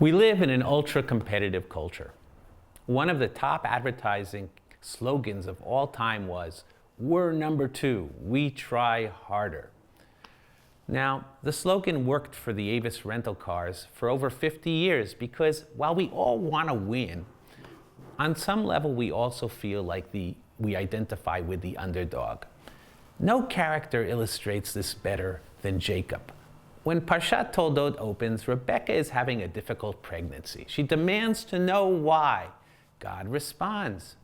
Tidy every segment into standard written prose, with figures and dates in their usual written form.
We live in an ultra-competitive culture. One of the top advertising slogans of all time was, "We're number two, we try harder." Now, the slogan worked for the Avis rental cars for over 50 years because while we all want to win, on some level we also feel like we identify with the underdog. No character illustrates this better than Jacob. When Parshat Toldot opens, Rebecca is having a difficult pregnancy. She demands to know why. God responds,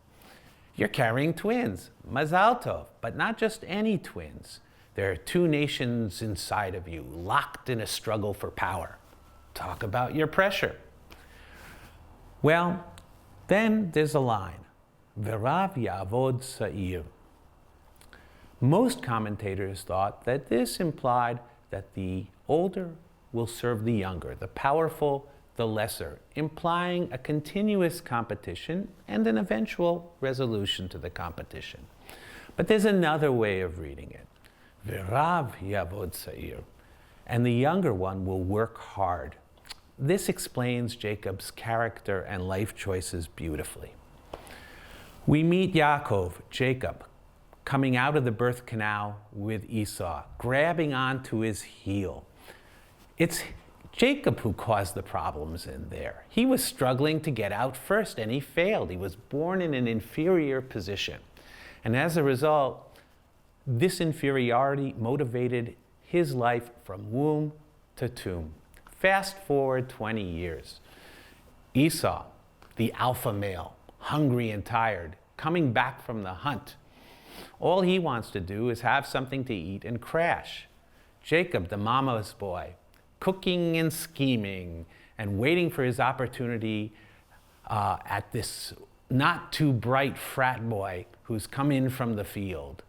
"You're carrying twins, Mazal Tov, but not just any twins. There are two nations inside of you, locked in a struggle for power. Talk about your pressure." Well, then there's a line, V'rav ya'avod sa'ir. Most commentators thought that this implied that the older will serve the younger, the powerful, the lesser, implying a continuous competition and an eventual resolution to the competition. But there's another way of reading it. V'rav ya'avod sa'ir, and the younger one will work hard. This explains Jacob's character and life choices beautifully. We meet Yaakov, Jacob, coming out of the birth canal with Esau, grabbing onto his heel. It's Jacob who caused the problems in there. He was struggling to get out first, and he failed. He was born in an inferior position. And as a result, this inferiority motivated his life from womb to tomb. Fast forward 20 years. Esau, the alpha male, hungry and tired, coming back from the hunt. All he wants to do is have something to eat and crash. Jacob, the mama's boy, cooking and scheming and waiting for his opportunity at this not too bright frat boy who's come in from the field.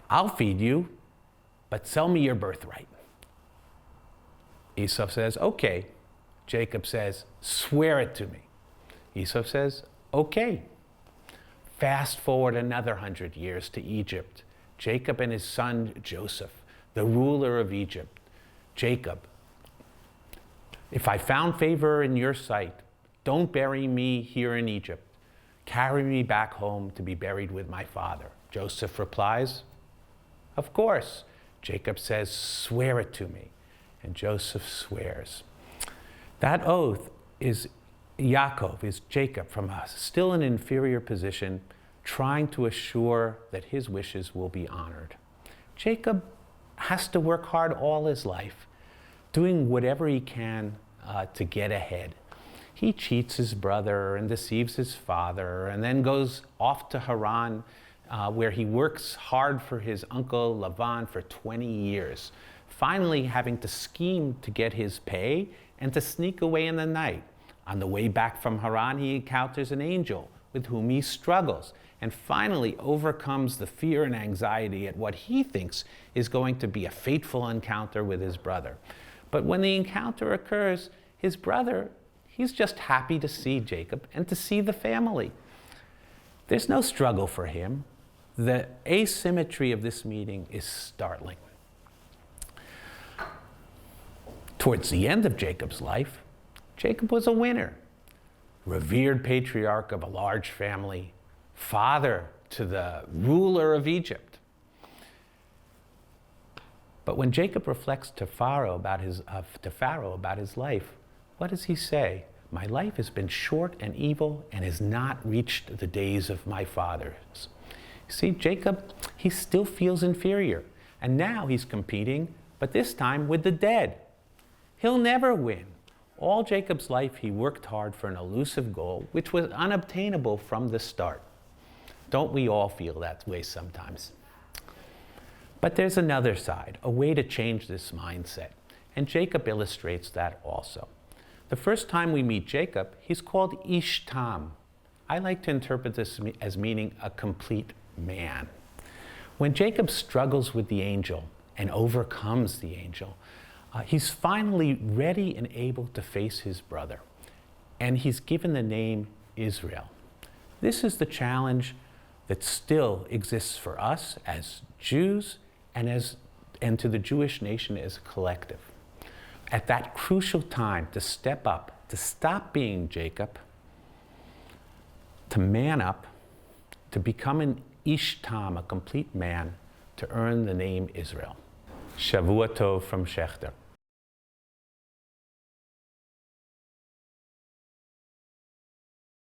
"I'll feed you, but sell me your birthright." Esau says, "Okay." Jacob says, "Swear it to me." Esau says, "Okay." Fast forward another 100 years to Egypt. Jacob and his son Joseph, the ruler of Egypt. Jacob, "If I found favor in your sight, don't bury me here in Egypt. Carry me back home to be buried with my father." Joseph replies, "Of course." Jacob says, "Swear it to me." And Joseph swears. That oath is Yaakov, is Jacob from us, still in an inferior position, trying to assure that his wishes will be honored. Jacob has to work hard all his life, doing whatever he can to get ahead. He cheats his brother and deceives his father, and then goes off to Haran, where he works hard for his uncle Lavan for 20 years, finally having to scheme to get his pay and to sneak away in the night. On the way back from Haran, he encounters an angel with whom he struggles and finally overcomes the fear and anxiety at what he thinks is going to be a fateful encounter with his brother. But when the encounter occurs, his brother, he's just happy to see Jacob and to see the family. There's no struggle for him. The asymmetry of this meeting is startling. Towards the end of Jacob's life, Jacob was a winner. Revered patriarch of a large family, father to the ruler of Egypt. But when Jacob reflects to Pharaoh about his life, what does he say? "My life has been short and evil and has not reached the days of my fathers." See, Jacob, he still feels inferior. And now he's competing, but this time with the dead. He'll never win. All Jacob's life, he worked hard for an elusive goal, which was unobtainable from the start. Don't we all feel that way sometimes? But there's another side, a way to change this mindset. And Jacob illustrates that also. The first time we meet Jacob, he's called Ish Tam. I like to interpret this as meaning a complete man. When Jacob struggles with the angel and overcomes the angel, he's finally ready and able to face his brother. And he's given the name Israel. This is the challenge that still exists for us as Jews and to the Jewish nation as a collective. at that crucial time to step up, to stop being Jacob, to man up, to become an Ish Tam, a complete man, to earn the name Israel. Shavua Tov from Schechter.